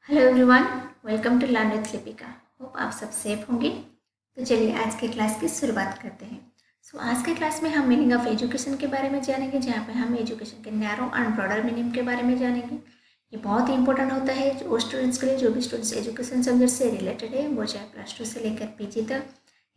Hello everyone, welcome to learn with Lipika. Hope आप सब safe होंगे। तो चलिए आज की क्लास की शुरुआत करते हैं। आज के क्लास में हम मीनिंग ऑफ एजुकेशन के बारे में जानेंगे, जहाँ पे हम एजुकेशन के नैरो एंड ब्रॉडर मीनिंग के बारे में जानेंगे। ये बहुत ही इंपॉर्टेंट होता है वो स्टूडेंट्स के लिए जो भी स्टूडेंट्स एजुकेशन सब्जेक्ट से रिलेटेड है, वो चाहे +2 से लेकर PG तक,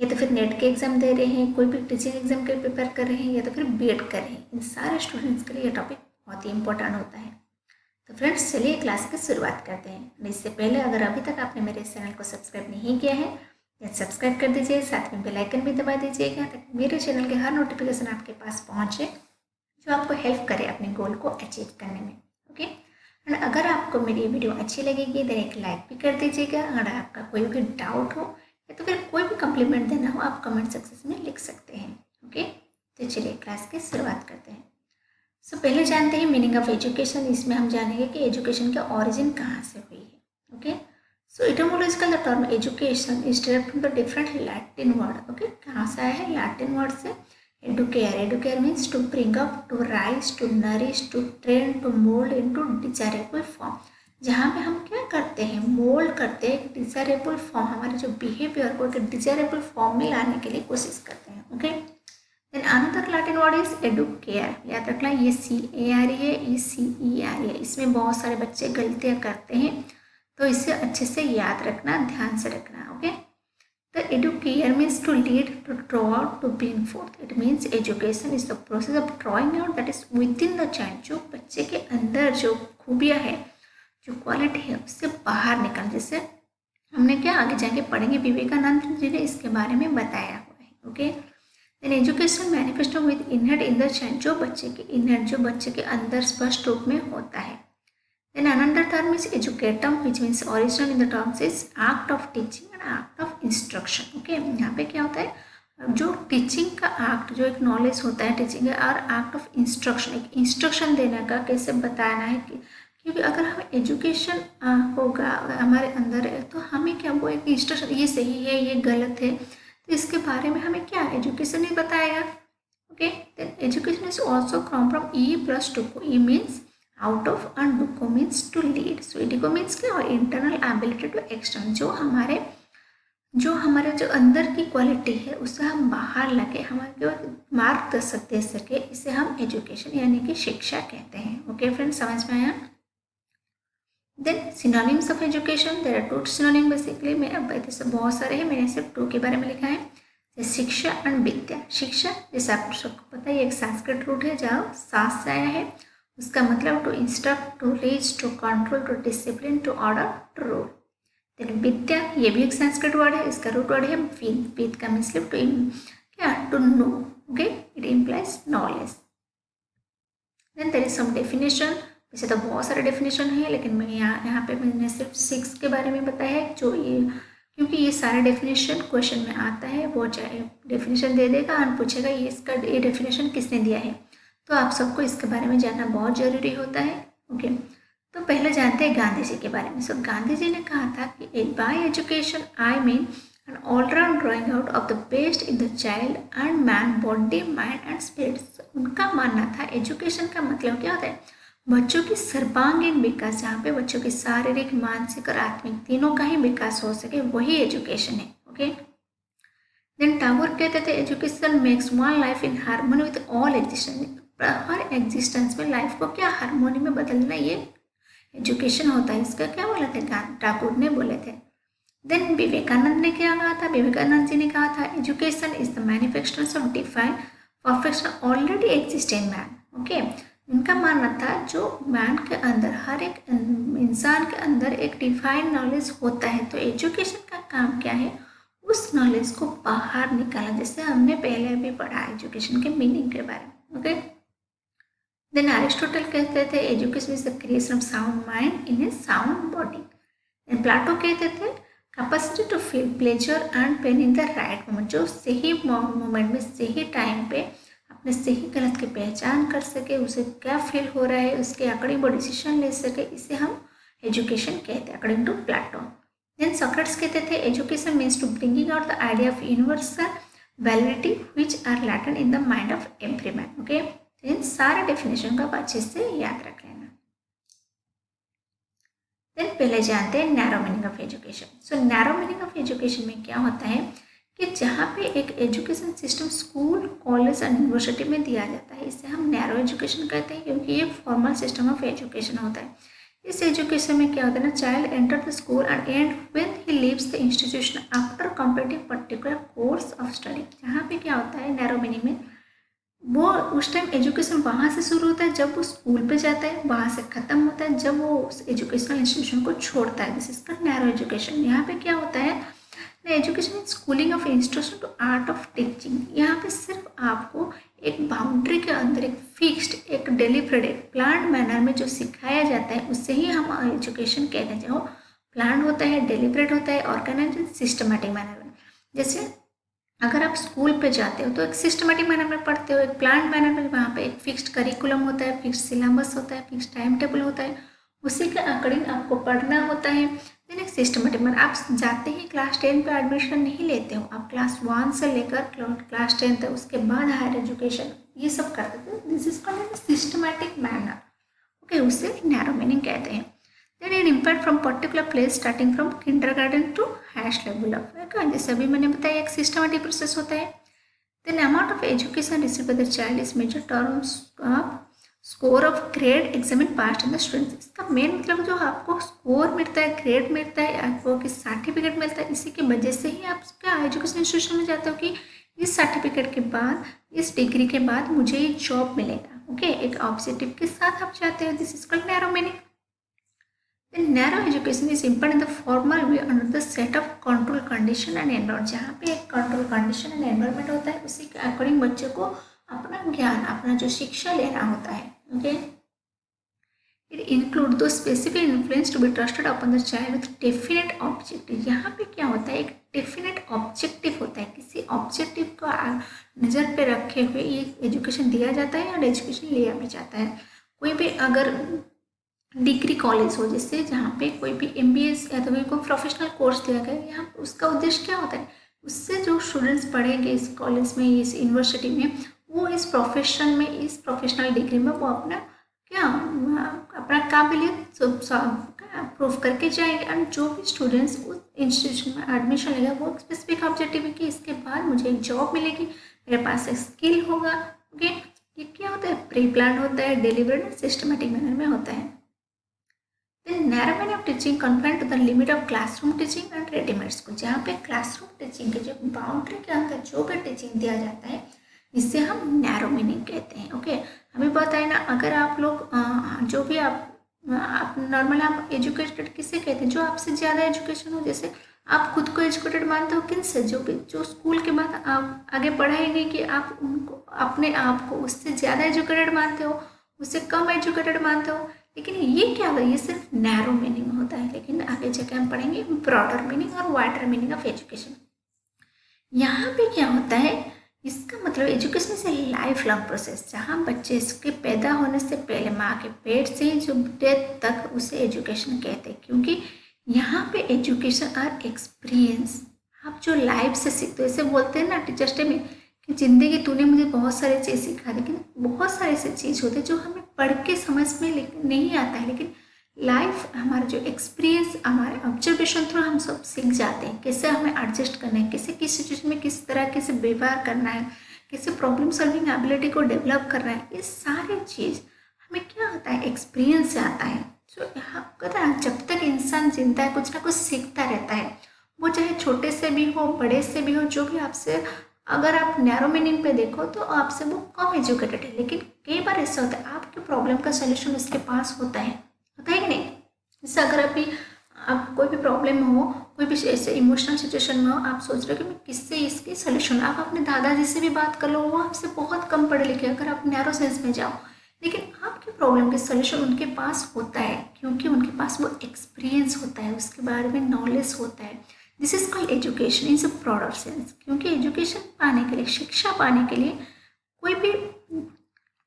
या तो फिर नेट के एग्जाम दे रहे हैं, कोई भी टीचिंग एग्जाम के प्रिपेयर कर रहे हैं, या तो फिर BEd कर रहे हैं। इन सारे स्टूडेंट्स के लिए ये टॉपिक बहुत ही इंपॉर्टेंट होता है। तो फ्रेंड्स चलिए क्लास की शुरुआत करते हैं। इससे पहले अगर अभी तक आपने मेरे चैनल को सब्सक्राइब नहीं किया है या सब्सक्राइब कर दीजिए, साथ में बेल आइकन भी दबा दीजिएगा ताकि मेरे चैनल के हर नोटिफिकेशन आपके पास पहुंचे जो आपको हेल्प करे अपने गोल को अचीव करने में। ओके, एंड अगर आपको मेरी ये वीडियो अच्छी लगेगी तो एक लाइक भी कर दीजिएगा। अगर आपका कोई भी डाउट हो या तो फिर कोई भी कम्प्लीमेंट देना हो, आप कमेंट सेक्शन में लिख सकते हैं। ओके, तो चलिए क्लास की शुरुआत करते हैं। पहले जानते हैं मीनिंग ऑफ एजुकेशन। इसमें हम जानेंगे कि एजुकेशन का ओरिजिन कहाँ से हुई है। Okay, etymological the term education is derived from the different Latin word. Okay, कहाँ से आया है? लैटिन वर्ड से educare. Educare means to bring up, to raise, to nourish, to train, to mould into desirable form. जहाँ पे हम क्या करते हैं? मोल्ड करते हैं, एक डिजायरेबल फॉर्म, हमारे जो बिहेवियर को एक डिजायरेबल फॉर्म में लाने के लिए कोशिश करते हैं। Okay, then another Latin word is educare. याद रखना, ये CARE है, ये CER है। इसमें बहुत सारे बच्चे गलतियाँ करते हैं, तो इसे अच्छे से याद रखना, ध्यान से रखना। Okay, the educare means to lead, to draw out, to bring forth. It means education is the process of drawing out that is within the child. जो बच्चे के अंदर जो खूबियाँ है, जो क्वालिटी है, उससे बाहर निकल। जैसे हमने क्या आगे जाके पढ़ेंगे, विवेकानंद जी ने इसके बारे में बताया हुआ है। Okay, then education manifesto with inherent in the child. जो बच्चे के इनहेड, जो बच्चे के अंदर स्पष्ट रूप में होता है। Then another term is educatum which means original in the terms is act of teaching and act of instruction. Okay, यहाँ पे क्या होता है? जो टीचिंग का एक्ट, जो एक नॉलेज होता है टीचिंग का, और एक्ट ऑफ इंस्ट्रक्शन, एक इंस्ट्रक्शन देने का, कैसे बताना है कि क्योंकि अगर हम एजुकेशन होगा हमारे अंदर है, तो हमें क्या वो एक इंस्ट्रक्शन, ये सही है, ये गलत है, तो इसके बारे में हमें क्या एजुकेशन ही बताएगा। Okay, then education is also come from E + duco. E means out of and duco means to lead. So educo means क्या? और इंटरनल एबिलिटी टू एक्सटर्नल, जो हमारे जो अंदर की क्वालिटी है उससे हम बाहर लगे हमारे मार्गदर्शक दे सके, इसे हम एजुकेशन यानी कि शिक्षा कहते हैं। ओके फ्रेंड्स, समझ में आया? Then synonyms of education, there are 2 synonym basically. मेरे से बहुत सारे हैं, मैंने सिर्फ 2 के बारे में लिखा है, जैसे शिक्षा एंड विद्या। शिक्षा जैसे आप सबको पता है, एक संस्कृत रूट है जहाँ सास से आया है। उसका मतलब to instruct, to reach, to control, to discipline, to order, to rule. Then vidya, ये भी एक संस्कृत वर्ड है, इसका रूट वर्ड है विद। विद का मतलब टू क्या? To know. Okay, it implies knowledge. Then there is some definition. वैसे तो बहुत सारे डेफिनेशन है, लेकिन मैं यहाँ पे मैंने सिर्फ 6 के बारे में बताया है, जो ये क्योंकि ये सारे डेफिनेशन क्वेश्चन में आता है। वो चाहे डेफिनेशन दे देगा और पूछेगा ये डेफिनेशन किसने दिया है, तो आप सबको इसके बारे में जानना बहुत ज़रूरी होता है। ओके, तो पहले जानते हैं गांधी जी के बारे में। गांधी जी ने कहा था कि bye education I mean an all-round drawing out of the best in the child and man, body, mind and spirit। उनका मानना था एजुकेशन का मतलब क्या होता है? बच्चों की सर्वांगीण विकास, जहाँ पे बच्चों की शारीरिक, मानसिक और आत्मिक तीनों का ही विकास हो सके, वही एजुकेशन है। ओके, देन टागोर कहते थे education makes one life in harmony with all existence. Her existence में लाइफ को क्या हार्मोनी में बदलना, ये एजुकेशन होता है। इसका क्या बोला था? टागोर ने बोले थे। देन विवेकानंद ने क्या कहा था? विवेकानंद जी ने कहा था education is the manifestation of define perfection already exist in man. Okay, उनका मानना था जो मैन के अंदर, हर एक इंसान के अंदर एक डिफाइन नॉलेज होता है, तो एजुकेशन का काम क्या है? उस नॉलेज को बाहर निकालना, जैसे हमने पहले भी पढ़ा एजुकेशन के मीनिंग के बारे में। ओके, देन एरिस्टोटल कहते थे education is the creation of sound mind in a sound body. Then Plato कहते थे capacity to feel pleasure and pain in the right moment. जो सही मोमेंट में, सही टाइम पे अपने सही गलत की पहचान कर सके, उसे क्या फील हो रहा है उसके अकॉर्डिंग वो डिसीजन ले सके, इसे हम एजुकेशन कहते हैं according to Plato. Then Socrates कहते थे education means to bringing out the idea of universal validity which are latent in the mind of every man. Okay, इन सारे डेफिनेशन को आप अच्छे से याद रख लेना। देन पहले जानते हैं narrow meaning of education. So narrow meaning of education में क्या होता है कि जहाँ पे एक एजुकेशन सिस्टम स्कूल, कॉलेज और यूनिवर्सिटी में दिया जाता है, इसे हम नैरो एजुकेशन कहते हैं, क्योंकि ये फॉर्मल सिस्टम ऑफ एजुकेशन होता है। इस एजुकेशन में क्या होता है ना, child enter the school and when he leaves the institution after completing particular course of study. जहाँ पे क्या होता है नैरो मीनिंग में, वो उस टाइम एजुकेशन वहाँ से शुरू होता है जब वो स्कूल पे जाता है, वहाँ से ख़त्म होता है जब वो उस एजुकेशनल इंस्टीट्यूशन को छोड़ता है। This is the narrow education. यहाँ पे क्या होता है, education is schooling of instruction to art of teaching. यहाँ पे सिर्फ आपको एक बाउंड्री के अंदर एक फिक्स्ड, एक डेलिब्रेट, एक प्लान मैनर में जो सिखाया जाता है उससे ही हम एजुकेशन कहते हैं। जो प्लान होता है, डेलिब्रेट होता है, ऑर्गेनाइज, सिस्टमेटिक मैनर में। जैसे अगर आप स्कूल पे जाते हो तो एक सिस्टमेटिक मैनर में पढ़ते हो, एक प्लान मैनर में, वहाँ पे एक फिक्स्ड करिकुलम होता है, फिक्स्ड सिलेबस होता है, फिक्स्ड टाइम टेबल होता है, उसी के अकॉर्डिंग आपको पढ़ना होता है। देन एक सिस्टमेटिक मैनर, आप जाते ही क्लास 10 पे एडमिशन नहीं लेते हो, आप क्लास 1 से लेकर क्लास 10 तक, उसके बाद हायर एजुकेशन ये सब करते थे। This is called systematic manner. Okay, उसे नैरो मीनिंग कहते हैं। Then an impact from particular place starting from kindergarten to highest level of, जैसे अभी मैंने बताया एक सिस्टमेटिक प्रोसेस होता है। Then amount of education receive by the child is major terms of score of grade examine past in the students. इसका main मतलब जो आपको स्कोर मिलता है, ग्रेड मिलता है, आपको कि सर्टिफिकेट मिलता है, इसी की वजह से ही आप क्या एजुकेशन इंस्टीट्यूशन में जाते हो कि इस सर्टिफिकेट के बाद, इस डिग्री के बाद मुझे ये जॉब मिलेगा। ओके, एक ऑब्जेक्टिव के साथ आप जाते हो। This is called narrow meaning. The narrow education is important in the formal way under the set of control condition and environment। जहाँ पे एक control condition and environment होता है, उसी के अकॉर्डिंग बच्चे को अपना ज्ञान, अपना जो शिक्षा लेना होता है। ओके, इट इंक्लूड दो specific influence to be trusted upon the child with definite objective. यहाँ पे क्या होता है, एक डेफिनेट ऑब्जेक्टिव होता है, किसी ऑब्जेक्टिव को नज़र पे रखे हुए ये एजुकेशन दिया जाता है और एजुकेशन लिया भी जाता है। कोई भी अगर डिग्री कॉलेज हो, जैसे जहाँ पे कोई भी MBA या तो भी कोई प्रोफेशनल कोर्स दिया गया, यहाँ उसका उद्देश्य क्या होता है, उससे जो स्टूडेंट्स पढ़ेंगे इस कॉलेज में, इस यूनिवर्सिटी में, वो इस प्रोफेशन में, इस प्रोफेशनल डिग्री में वो अपना क्या, अपना काबिलियत प्रूव करके जाएंगे। एंड जो भी स्टूडेंट्स उस इंस्टीट्यूशन में एडमिशन लेगा वो स्पेसिफिक ऑब्जेक्टिव है कि इसके बाद मुझे एक जॉब मिलेगी, मेरे पास एक स्किल होगा। ओके, ये क्या होता है, प्री प्लान होता है, डेलिब्रेट, सिस्टमेटिक मैनर में होता है। Then narrow meaning of teaching confined to the limit of classroom teaching and ready-made school। जहाँ पे क्लासरूम टीचिंग के जो बाउंड्री के अंदर जो भी टीचिंग दिया जाता है, इसे हम नैरो मीनिंग कहते हैं। ओके, हमें पता है ना, अगर आप लोग जो भी आप नॉर्मल आप एजुकेटेड किसे कहते हैं, जो आपसे ज़्यादा एजुकेशन हो। जैसे आप खुद को एजुकेटेड मानते हो किन से, जो स्कूल के बाद आप आगे पढ़ाई नहीं कि आप उनको, अपने आप को उससे ज़्यादा एजुकेटेड मानते हो, उससे कम एजुकेटेड मानते हो। लेकिन ये क्या होता है, ये सिर्फ नैरो मीनिंग होता है। लेकिन आगे जाके हम पढ़ेंगे ब्रॉडर मीनिंग और वाइडर मीनिंग ऑफ एजुकेशन। यहाँ पे क्या होता है, इसका मतलब एजुकेशन से लाइफ लॉन्ग प्रोसेस, जहाँ बच्चे इसके पैदा होने से पहले माँ के पेट से जो डेथ तक, उसे एजुकेशन कहते हैं। क्योंकि यहाँ पे एजुकेशन और एक्सपीरियंस, आप जो लाइफ से सीखते हो, इसे बोलते हैं ना टीचर्स डे में कि ज़िंदगी तूने मुझे बहुत सारी चीज़ सिखा दी। लेकिन बहुत सारे ऐसे चीज़ होते हैं जो हमें पढ़ के समझ में नहीं आता है, लेकिन लाइफ, हमारा जो एक्सपीरियंस, हमारे ऑब्जर्वेशन थ्रू हम सब सीख जाते हैं, कैसे हमें एडजस्ट करना है, कैसे किस सिचुएशन में किस तरह कैसे व्यवहार करना है, कैसे प्रॉब्लम सॉल्विंग एबिलिटी को डेवलप करना है। ये सारी चीज़ हमें क्या आता है, एक्सपीरियंस से आता है। तो यहाँ कहते हैं जब तक इंसान जिंदा है कुछ ना कुछ सीखता रहता है, वो चाहे छोटे से भी हो, बड़े से भी हो, जो भी आपसे, अगर आप नैरो मीनिंग पे देखो तो आपसे वो कम एजुकेटेड है, लेकिन कई बार ऐसा होता है आपके प्रॉब्लम का सोल्यूशन उसके पास होता है कि नहीं। जैसे अगर अभी आप कोई भी प्रॉब्लम में हो, कोई भी ऐसे इमोशनल सिचुएशन में हो, आप सोच रहे हो कि मैं किससे इसकी सोल्यूशन, आप अपने दादाजी से भी बात कर लो, वो आपसे बहुत कम पढ़े लिखे, अगर आप नैरो सेंस में जाओ, लेकिन आपके प्रॉब्लम के सोल्यूशन उनके पास होता है, क्योंकि उनके पास वो एक्सपीरियंस होता है, उसके बारे में नॉलेज होता है। This is called education in a broader sense. क्योंकि एजुकेशन पाने के लिए, शिक्षा पाने के लिए कोई भी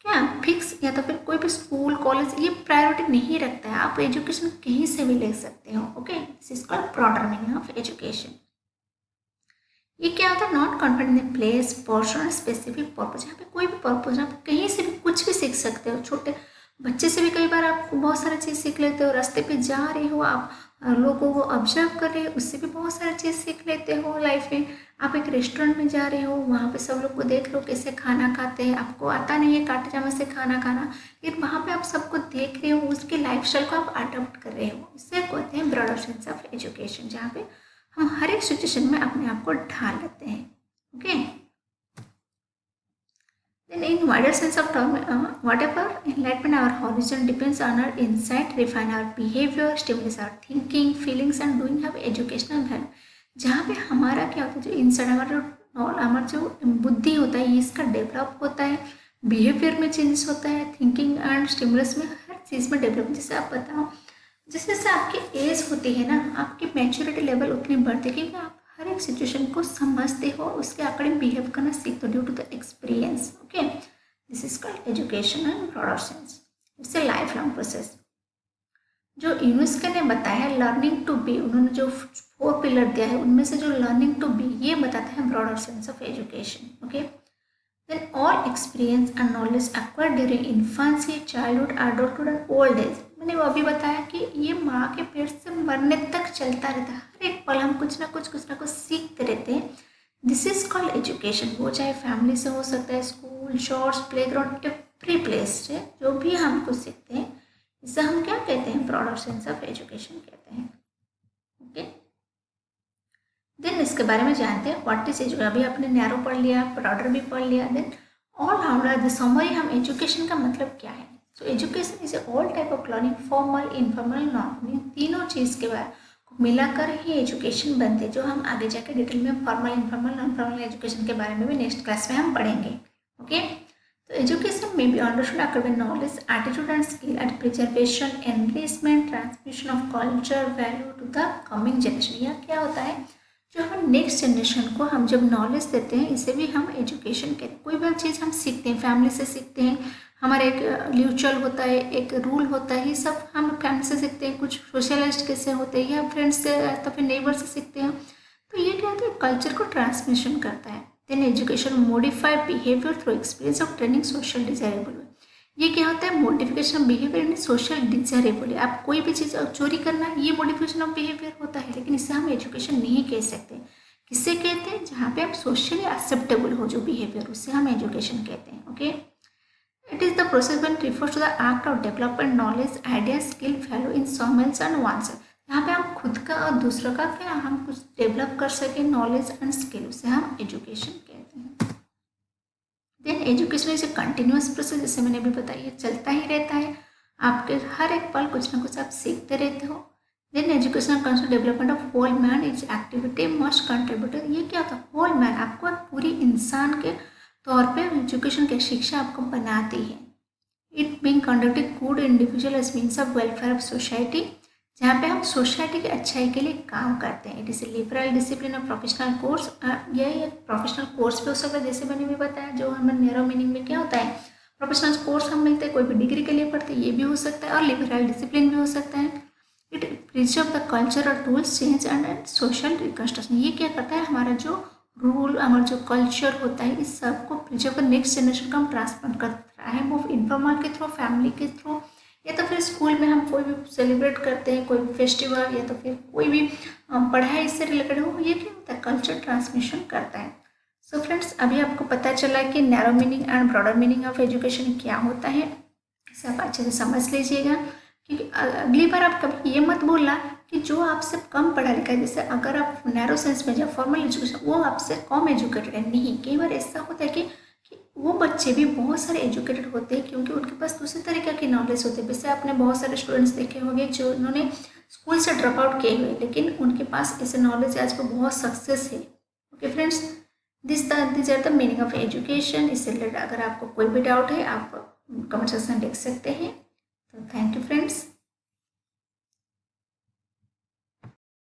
क्या फिक्स या तो फिर कोई भी स्कूल, कॉलेज ये प्रायोरिटी नहीं रखता है, आप एजुकेशन कहीं से भी ले सकते हो। Okay, this is called broader meaning of education. ये क्या होता है, not confident in place, person, specific purpose. यहाँ पे कोई भी पर्पज, आप कहीं से भी कुछ भी सीख सकते हो। छोटे बच्चे से भी कई बार आप बहुत सारी चीज़ सीख लेते हो, रास्ते पे जा रहे हो आप लोगों को ऑब्जर्व कर रहे हो, उससे भी बहुत सारी चीज़ सीख लेते हो लाइफ में। आप एक रेस्टोरेंट में जा रहे हो, वहाँ पे सब लोग को देख लो कैसे खाना खाते हैं, आपको आता नहीं है कांटे चम्मच से खाना खाना, लेकिन वहाँ पे आप सबको देख रहे हो, उसके लाइफस्टाइल को आप अडॉप्ट कर रहे हो। इससे कहते हैं ब्रॉडर सेंस ऑफ एजुकेशन, जहाँ पे हम हर एक सिचुएशन में अपने आप को ढाल लेते हैं। Okay, then in wider sense of term, whatever enlightenment our horizon depends on our insight, refine our behavior, stimulate our thinking, feelings and doing have educational value। जहाँ पे हमारा क्या होता है, जो इंसाइट हमारा जो बुद्धि होता है, ये इसका डेवलप होता है, बिहेवियर में चेंजेस होता है, थिंकिंग एंड स्टिमुलस में हर चीज़ में डेवलप। जैसे आप बताओ, जैसे जैसे आपकी एज होती है ना, आपकी मैच्योरिटी लेवल उतनी बढ़ती है, क्योंकि आप हर एक सिचुएशन को समझते हो, उसके अकॉर्डिंग बिहेव करना सीखते हो due to the experience. Okay, this is called education and broader sense. It's a life long process. जो यूनेस्को ने बताया लर्निंग टू बी, उन्होंने जो 4 पिलर दिया है, उनमें से जो लर्निंग टू बी ये बताता है broader sense of education. Okay, then all experience and knowledge acquired during infancy, childhood, adulthood and old age. मैंने वो अभी बताया कि ये माँ के पेट से मरने तक चलता रहता है, हर एक पल हम कुछ ना कुछ सीखते रहते हैं। This is called education. वो चाहे फैमिली से हो सकता है, school, shorts, playground, every place से जो भी हम कुछ सीखते हैं, इसे हम क्या कहते हैं, ब्रॉडर सेंस ऑफ एजुकेशन कहते हैं। ओके, देन इसके बारे में जानते हैं व्हाट इज एजुकेशन। अभी आपने नैरो पढ़ लिया, ब्रॉडर भी पढ़ लिया। देन ऑल राउंडर समरी, हम एजुकेशन का मतलब क्या है। So education is all type of learning, formal, informal, non. तीनों चीज़ के बारे को मिलाकर ही एजुकेशन बनते हैं, जो हम आगे जाकर डिटेल में formal, informal, non formal education के बारे में भी नेक्स्ट क्लास में हम पढ़ेंगे। ओके, तो एजुकेशन में be understood according knowledge, attitude and skill and preservation, enrichment, transmission of culture value to the coming generation. यह क्या होता है, जो हम नेक्स्ट जनरेशन को हम जब नॉलेज देते हैं, इसे भी हम एजुकेशन कहते हैं। कोई भी चीज़ हम सीखते हैं, फैमिली से सीखते हैं, हमारा एक रिचुअल होता है, एक रूल होता है, ये सब हम फैमिली से सीखते हैं। कुछ सोशलाइज्ड कैसे होते हैं, या फ्रेंड्स से तो फिर नेबर से सीखते हैं। तो ये क्या होता है, कल्चर को ट्रांसमिशन करता है। Then education modify behaviour through experience of training social desirable. ये क्या होता है, modification behaviour in social desirable. आप कोई भी चीज़ चोरी करना, ये मॉडिफिकेशन ऑफ बिहेवियर होता है, लेकिन इससे हम एजुकेशन नहीं कह सकते। किससे कहते हैं, जहाँ पे आप सोशली एक्सेप्टेबल हो जो बिहेवियर, उससे हम एजुकेशन कहते हैं। Okay, it is the process when refers to the act of development knowledge, idea, skill, value in सॉमेल्स एंड वंस। यहाँ पे हम खुद का और दूसरों का क्या हम कुछ डेवलप कर सके, नॉलेज एंड स्किल, उसे हम एजुकेशन कहते हैं। Then education is a continuous process, जैसे मैंने अभी बताया, चलता ही रहता है, आपके हर एक पल कुछ ना कुछ आप सीखते रहते हो। Then education comes to development of whole man, is activity must contribute. ये क्या होता है, होल मैन, आपको पूरी इंसान के तौर पे एजुकेशन की शिक्षा आपको बनाती है। It being conducted good individual as means of welfare of society, जहाँ पे हम सोसाइटी की अच्छाई के लिए काम करते हैं। It is a liberal discipline of professional course. यह एक प्रोफेशनल कोर्स भी हो सकता है, जैसे मैंने भी बताया, जो हमें नैरो मीनिंग में क्या होता है, प्रोफेशनल कोर्स हम मिलते हैं, कोई भी डिग्री के लिए पढ़ते हैं, ये भी हो सकता है, और लिबरल डिसिप्लिन भी हो सकता है। इट प्रिजर्व द कल्चर और rules change and social reconstruction. ये क्या करता है, हमारा जो रूल, हमारा जो कल्चर होता है, इस सब को प्रिजर्व कर नेक्स्ट जनरेशन को हम ट्रांसफर करता है, वो इनफॉर्मल के थ्रू, फैमिली के थ्रू, या तो फिर स्कूल में हम कोई भी सेलिब्रेट करते हैं, कोई भी फेस्टिवल, या तो फिर कोई भी पढ़ाई इससे रिलेटेड हो, ये क्या होता है, कल्चर ट्रांसमिशन करता है। सो फ्रेंड्स, अभी आपको पता चला कि narrow meaning and broader meaning of education क्या होता है, इसे आप अच्छे से समझ लीजिएगा। क्योंकि अगली बार आप कभी ये मत बोलना कि जो आपसे कम पढ़ा लिखा है, जैसे अगर आप नैरो सेंस में, जब फॉर्मल एजुकेशन, वो आपसे कम एजुकेटेड है। नहीं, कई बार ऐसा होता है कि वो बच्चे भी बहुत सारे एजुकेटेड होते हैं, क्योंकि उनके पास दूसरे तरीके की नॉलेज होती है। जैसे आपने बहुत सारे स्टूडेंट्स देखे होंगे जो उन्होंने स्कूल से ड्रॉप आउट किए हुए, लेकिन उनके पास ऐसे नॉलेज आज को बहुत सक्सेस है। Okay friends, this are the meaning of education. इससे रिलेटेड अगर आपको कोई भी डाउट है, आप कमेंट सेक्शन में लिख सकते हैं। तो थैंक यू फ्रेंड्स।